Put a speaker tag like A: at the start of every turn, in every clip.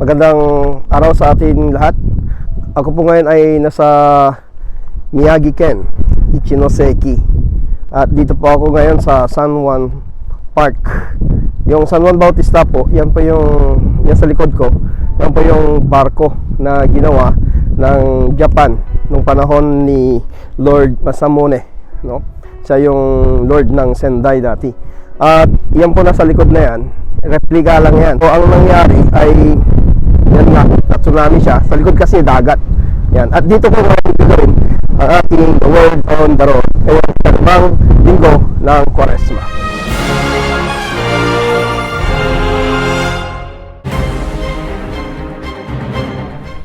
A: Magandang araw sa ating lahat. Ako po ngayon ay nasa Miyagi Ken, Ichinoseki. At dito po ako ngayon sa San Juan Park. Yung San Juan Bautista po, yan po yung sa likod ko. Yan po yung barko na ginawa ng Japan nung panahon ni Lord Masamune, no? Siya yung Lord ng Sendai dati. At yan po nasa likod na yan, replika lang yan. So ang nangyari ay yan nga, tsunami siya. Sa likod kasi dagat. Yan. At dito po ngayon gagawin ang ating Word on the Road. Ngayon, karibang linggo ng Kwaresma.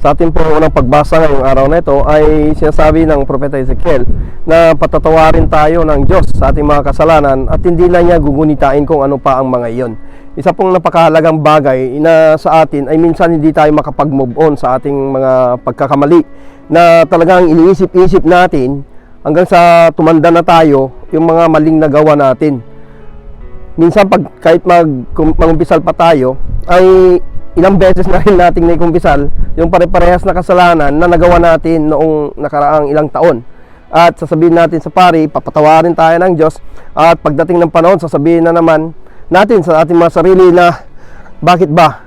A: Sa ating po unang pagbasa ngayong araw na ito ay sinasabi ng Propeta Ezekiel na patatawarin tayo ng Diyos sa ating mga kasalanan at hindi na niya gugunitain kung ano pa ang mga iyon. Isa pong napakahalagang bagay na sa atin ay minsan hindi tayo makapag-move on sa ating mga pagkakamali na talagang iniisip-isip natin hanggang sa tumanda na tayo yung mga maling nagawa natin. Minsan kahit mag-umpisal pa tayo ay ilang beses na rin nating naikumpisal yung pare-parehas na kasalanan na nagawa natin noong nakaraang ilang taon. At sasabihin natin sa pari, papatawarin tayo ng Diyos, at pagdating ng panahon, sasabihin na naman natin sa ating mga sarili na bakit ba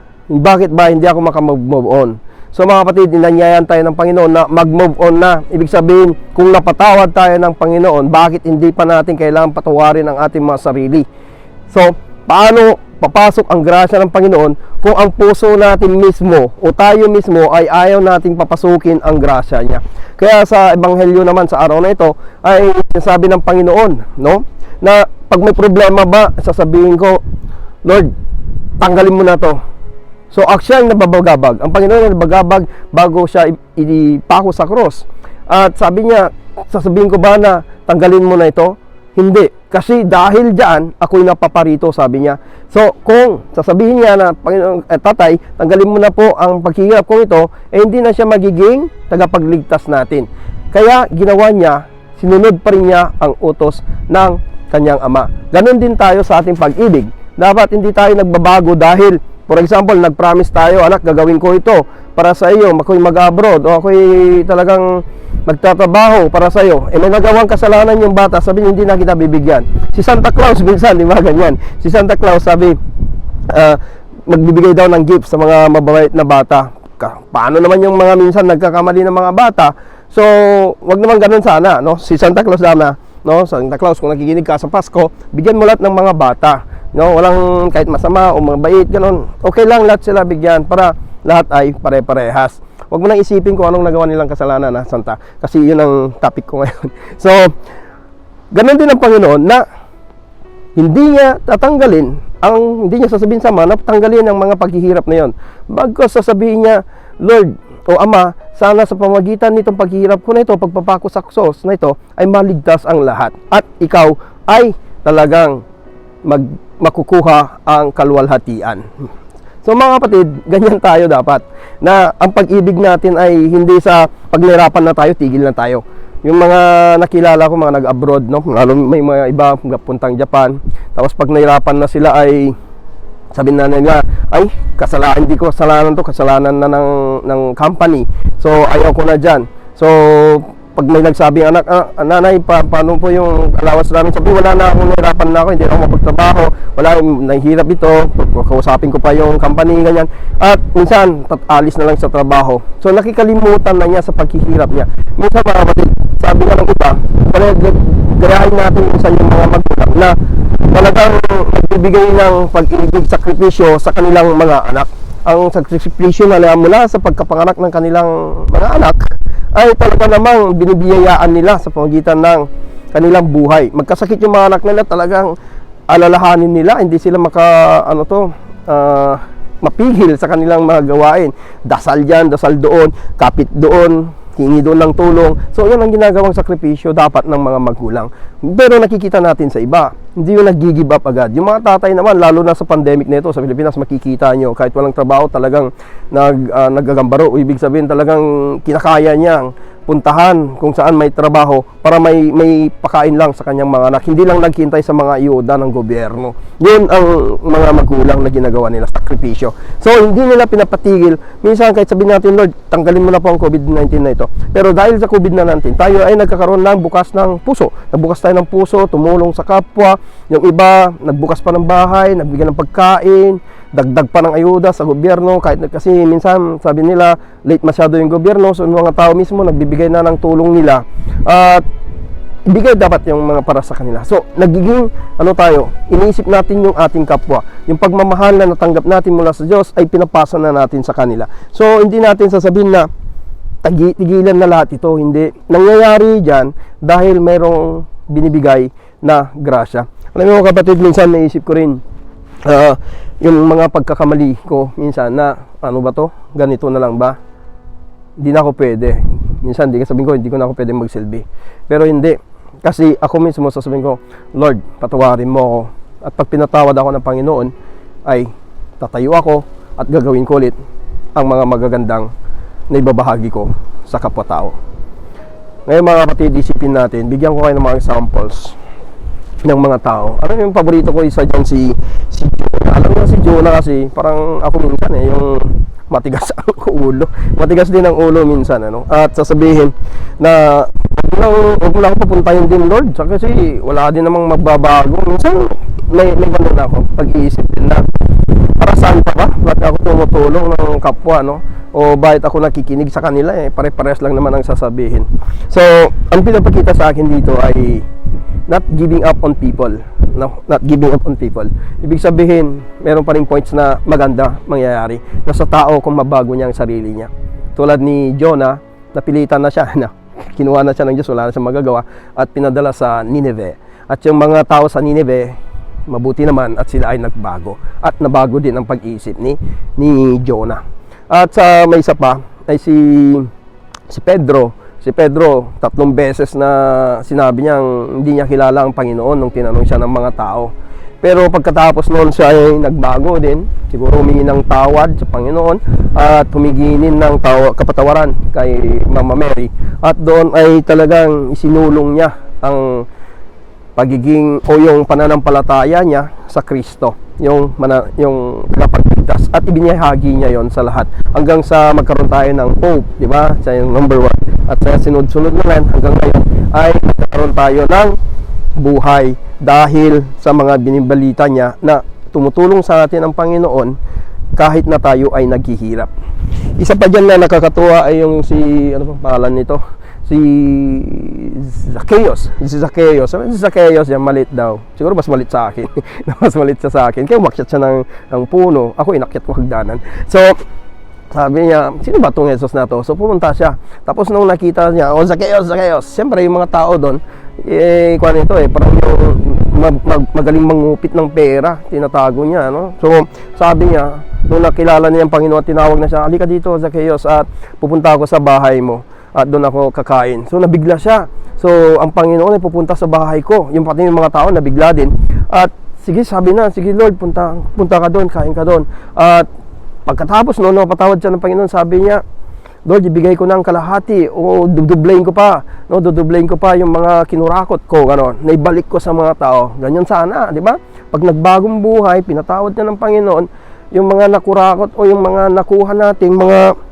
A: hindi ako makamove on. So mga kapatid, inanyayan tayo ng Panginoon na mag-move on na. Ibig sabihin, kung napatawad tayo ng Panginoon, bakit hindi pa natin kailangan patawarin ang ating mga sarili? So, paano papasok ang grasya ng Panginoon kung ang puso natin mismo o tayo mismo ay ayaw nating papasukin ang grasya niya? Kaya sa Ebanghelyo naman sa araw na ito ay sinasabi ng Panginoon, no, na pag may problema ba, sasabihin ko, Lord, tanggalin mo na to. So siya ang nababagabag. Ang Panginoon ang nababagabag bago siya ipako sa cross. At sabi niya, sasabihin ko ba na tanggalin mo na ito? Hindi. Kasi dahil diyan, ako'y napaparito, sabi niya. So, kung sasabihin niya na, Panginoon, Tatay, tanggalin mo na po ang paghihirap kong ito, hindi na siya magiging tagapagligtas natin. Kaya, ginawa niya, sinunod pa rin niya ang utos ng kanyang Ama. Ganon din tayo sa ating pag-ibig. Dapat hindi tayo nagbabago dahil, for example, nag-promise tayo, anak, gagawin ko ito para sa iyo, ako'y mag-abroad, o ako'y talagang magtatrabaho para sa iyo. May nagawang kasalanan yung bata, sabi niya, hindi na kita bibigyan. Si Santa Claus minsan, di ba ganyan? Si Santa Claus sabi, magbibigay daw ng gift sa mga mababait na bata. Paano naman yung mga minsan nagkakamali ng mga bata? So, wag naman ganun sana, no? Si Santa Claus na, no? Santa Claus, kung nakikinig ka sa Pasko, bigyan mo lahat ng mga bata, no? Walang kahit masama o mabait, ganun. Okay lang lahat sila bigyan para lahat ay pare-parehas. Huwag mo nang isipin kung anong nagawa nilang kasalanan, na Santa, kasi yun ang topic ko ngayon. So, ganun din ang Panginoon na hindi niya tatanggalin, hindi niya sasabihin sa Ama na tanggalin ang mga paghihirap na yon. Bagkus sasabihin niya, Lord o Ama, sana sa pamagitan nitong paghihirap ko na ito, pagpapako sa cross na ito, ay maligtas ang lahat. At ikaw ay talagang makukuha ang kaluwalhatian. So mga kapatid, ganyan tayo dapat. Na ang pag-ibig natin ay hindi sa pagnirapan na tayo, tigil na tayo. Yung mga nakilala ko, mga nag-abroad, no? Lalo may mga iba puntang Japan. Tapos pag nahirapan na sila ay sabi na nila, ay, hindi ko kasalanan to, kasalanan na ng company. So ayaw ko na dyan. So pag may nagsabi, anak, nanay, paano po yung allowance namin? Sabi, wala na akong nahirapan na ako, hindi ako mapagtrabaho, wala, nahihirap ito, kausapin ko pa yung company, ganyan. At minsan, alis na lang sa trabaho. So, nakikalimutan na niya sa paghihirap niya. Minsan, mga kapatid, sabi nga ng iba, gayahin natin minsan yung mga magulang na talagang nagbibigay ng pag-ibig, sakripisyo sa kanilang mga anak. Ang sakripisyo na mula sa pagkapanganak ng kanilang mga anak ay talaga namang binibiyayaan nila sa pamamagitan ng kanilang buhay. Magkasakit yung mga anak nila, talagang alalahanin nila, hindi sila mapigil sa kanilang mga gawain. Dasal dyan, dasal doon, kapit doon, hingi doon ng tulong. So yun ang ginagawang sakripisyo dapat ng mga magulang. Pero nakikita natin sa iba, hindi yung nag-give up agad. Yung mga tatay naman, lalo na sa pandemic nito sa Pilipinas, makikita nyo, kahit walang trabaho, talagang naggagambaro. Ibig sabihin, talagang kinakaya niya puntahan kung saan may trabaho para may pakain lang sa kanyang mga anak. Hindi lang naghintay sa mga ayuda ng gobyerno. Yun ang mga magulang na ginagawa nila, sakripisyo. So hindi nila pinapatigil. Minsan kahit sabihin natin, Lord, tanggalin mo na po ang COVID-19 na ito. Pero dahil sa COVID-19, tayo ay nagkakaroon ng bukas ng puso. Nagbukas tayo ng puso, tumulong sa kapwa. Yung iba, nagbukas pa ng bahay, nagbigay ng pagkain, dagdag pa ng ayuda sa gobyerno, kahit kasi minsan sabi nila late masyado yung gobyerno, so yung mga tao mismo nagbibigay na ng tulong nila at ibigay dapat yung mga para sa kanila. So nagiging tayo, iniisip natin yung ating kapwa, yung pagmamahal na natanggap natin mula sa Diyos ay pinapasa na natin sa kanila. So hindi natin sasabihin na tigilan na lahat ito, hindi. Nangyayari dyan dahil mayroong binibigay na grasya. Alam mo kapatid, minsan naisip ko rin yung mga pagkakamali ko minsan na ano ba to, ganito na lang ba, hindi na ako pwede. Minsan sabihin ko hindi ko na ako pwede magsilbi, pero hindi, kasi ako mismo sasabihin ko, Lord, patawarin mo ako, at pag pinatawad ako ng Panginoon ay tatayo ako at gagawin ko ulit ang mga magagandang na ibabahagi ko sa kapwa-tao. Ngayon mga kapatid, isipin natin, bigyan ko kayo ng mga examples ng mga tao. Ano yung paborito ko isa dyan, si Jonah. Alam mo si Jonah kasi parang ako minsan yung matigas ang ulo. Matigas din ang ulo minsan, at sasabihin na huwag mo lang ako papuntahin din, Lord, kasi wala din namang magbabago. Minsan may ganun ako, pag-iisip din na para saan pa ba? Bakit ako tumutulong ng kapwa, o bakit ako nakikinig sa kanila, pare-pares lang naman ang sasabihin. So ang pinapakita sa akin dito ay not giving up on people. Not giving up on people. Ibig sabihin, meron pa rin points na maganda mangyayari. Nasa tao kung mabago niya ang sarili niya. Tulad ni Jonah, napilitan na siya, kinuha na siya ng Diyos, wala na siyang magagawa, at pinadala sa Nineveh. At yung mga tao sa Nineveh, mabuti naman at sila ay nagbago. At nabago din ang pag-iisip ni Jonah. At sa may isa pa ay si Pedro. Si Pedro, 3 beses na sinabi niyang hindi niya kilala ang Panginoon nung tinanong siya ng mga tao. Pero pagkatapos noon siya ay nagbago din. Siguro humingi ng tawad sa Panginoon at humiginin ng kapatawaran kay Mama Mary. At doon ay talagang isinulong niya ang pagiging o yung pananampalataya niya sa Kristo, yung tagapagligtas, at ibinahagi niya yon sa lahat hanggang sa magkaroon tayo ng Pope, di ba? Siya yung number 1, at sa sunod-sunod na rin hanggang ngayon ay magkaroon tayo ng buhay dahil sa mga binibalita niya na tumutulong sa atin ang Panginoon kahit na tayo ay naghihirap. Isa pa dyan na nakakatuwa ay yung ano bang pangalan nito? Si Zacchaeus. Si Zacchaeus, yan malit daw. Siguro mas malit sa akin. Mas malit siya sa akin. Kaya umakyat siya ng puno. Ako inakyat ko hagdanan. So, sabi niya, sino ba itong Jesus na to? So, pumunta siya. Tapos nung nakita niya, Zacchaeus. Siyempre, yung mga tao doon, kuwan ito parang yung magaling mangupit ng pera. Tinatago niya, So, sabi niya, nung nakilala niya ang Panginoon, tinawag na siya, halika dito, Zacchaeus, at pupunta ako sa bahay mo. At doon ako kakain. So nabigla siya. So ang Panginoon ay pupunta sa bahay ko. Yung pati yung mga tao nabigla din. At sige, sabi na, sige Lord, punta ka doon, kain ka doon. At pagkatapos noon, patawad siya ng Panginoon, sabi niya, Lord, ibigay ko ng kalahati o dudublayin ko pa. Dudublayin ko pa yung mga kinurakot ko, naibalik ko sa mga tao. Ganyan sana, di ba? Pag nagbagong buhay, pinatawad niya ng Panginoon yung mga nakurakot o yung mga nakuha nating mga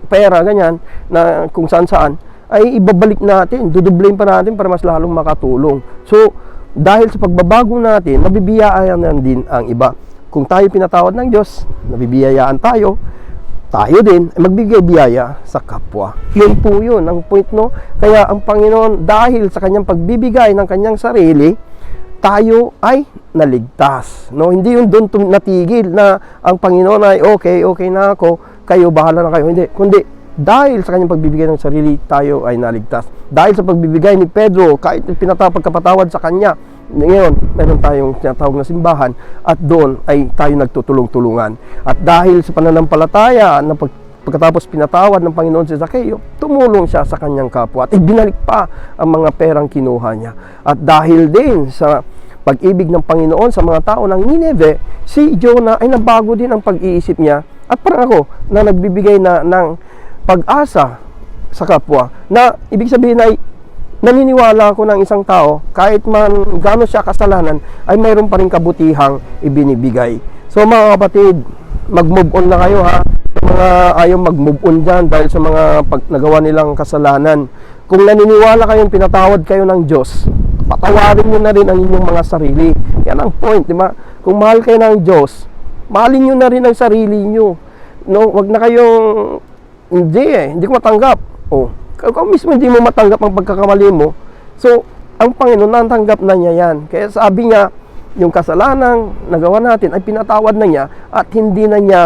A: pera, ganyan, na kung saan ay ibabalik natin, dudublayin pa natin para mas lalong makatulong. So, dahil sa pagbabago natin, nabibiyayaan din ang iba. Kung tayo pinatawad ng Diyos, nabibiyayaan tayo din ay magbigay biyaya sa kapwa. Yun po yun, ang point, Kaya ang Panginoon, dahil sa kanyang pagbibigay ng kanyang sarili, tayo ay naligtas. Hindi yun doon natigil na ang Panginoon ay okay na ako, kayo, bahala na kayo. Hindi. Kundi, dahil sa kanyang pagbibigay ng sarili, tayo ay naligtas. Dahil sa pagbibigay ni Pedro, kahit pagkapatawad sa kanya, ngayon, meron tayong tinatawag na simbahan, at doon ay tayo nagtutulong-tulungan. At dahil sa pananampalataya, na pagkatapos pinatawad ng Panginoon si Zacchaeus, tumulong siya sa kanyang kapwa, at ibinalik pa ang mga perang kinuha niya. At dahil din sa pag-ibig ng Panginoon sa mga tao ng Nineveh, si Jonah ay nabago din ang pag-iisip niya. At parang ako, na nagbibigay ng pag-asa sa kapwa, na ibig sabihin ay naniniwala ako ng isang tao, kahit man gaano siya kasalanan, ay mayroon pa rin kabutihang ibinibigay. So mga kapatid, mag-move on na kayo ha. Yung mga ayaw mag-move on dyan dahil sa mga nagawa nilang kasalanan. Kung naniniwala kayong pinatawad kayo ng Diyos, patawarin nyo na rin ang inyong mga sarili. Yan ang point, di ba? Kung mahal kayo ng Diyos, mahalin nyo na rin ang sarili nyo. No, wag na kayong hindi ko matanggap. Oh, kung mismo hindi mo matanggap ang pagkakamali mo, so ang Panginoon natanggap na niya yan. Kaya sabi niya, yung kasalanan nagawa natin ay pinatawad na niya at hindi na niya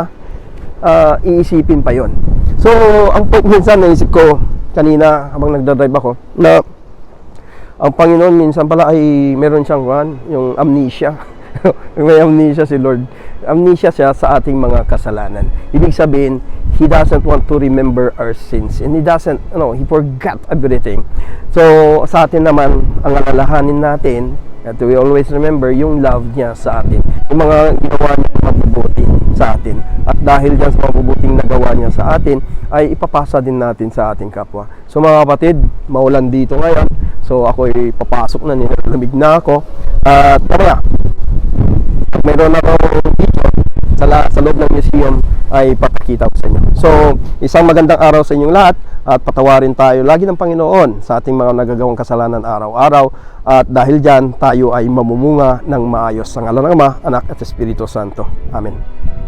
A: iisipin pa yon. So ang point minsan naisip ko kanina habang nagdadrive ako, na ang Panginoon minsan pala ay meron siyang yung amnesia. May amnesia si Lord. Amnesia siya sa ating mga kasalanan. Ibig sabihin, He doesn't want to remember our sins, and He doesn't, He forgot everything. So sa atin naman, ang alalahanin natin, at we always remember yung love niya sa atin, yung mga ginawa niya mabubuti sa atin. At dahil dyan sa mabubuting nagawa niya sa atin, ay ipapasa din natin sa ating kapwa. So mga kapatid, maulan dito ngayon. So ako'y papasok na, nilalamig na ako. At mamaya, meron akong video sa loob ng museum ay papakita ko sa inyo. So, isang magandang araw sa inyong lahat at patawarin tayo lagi ng Panginoon sa ating mga nagagawang kasalanan araw-araw, at dahil dyan tayo ay mamumunga ng maayos. Sa ngalan ng Ama, Anak at Espiritu Santo. Amen.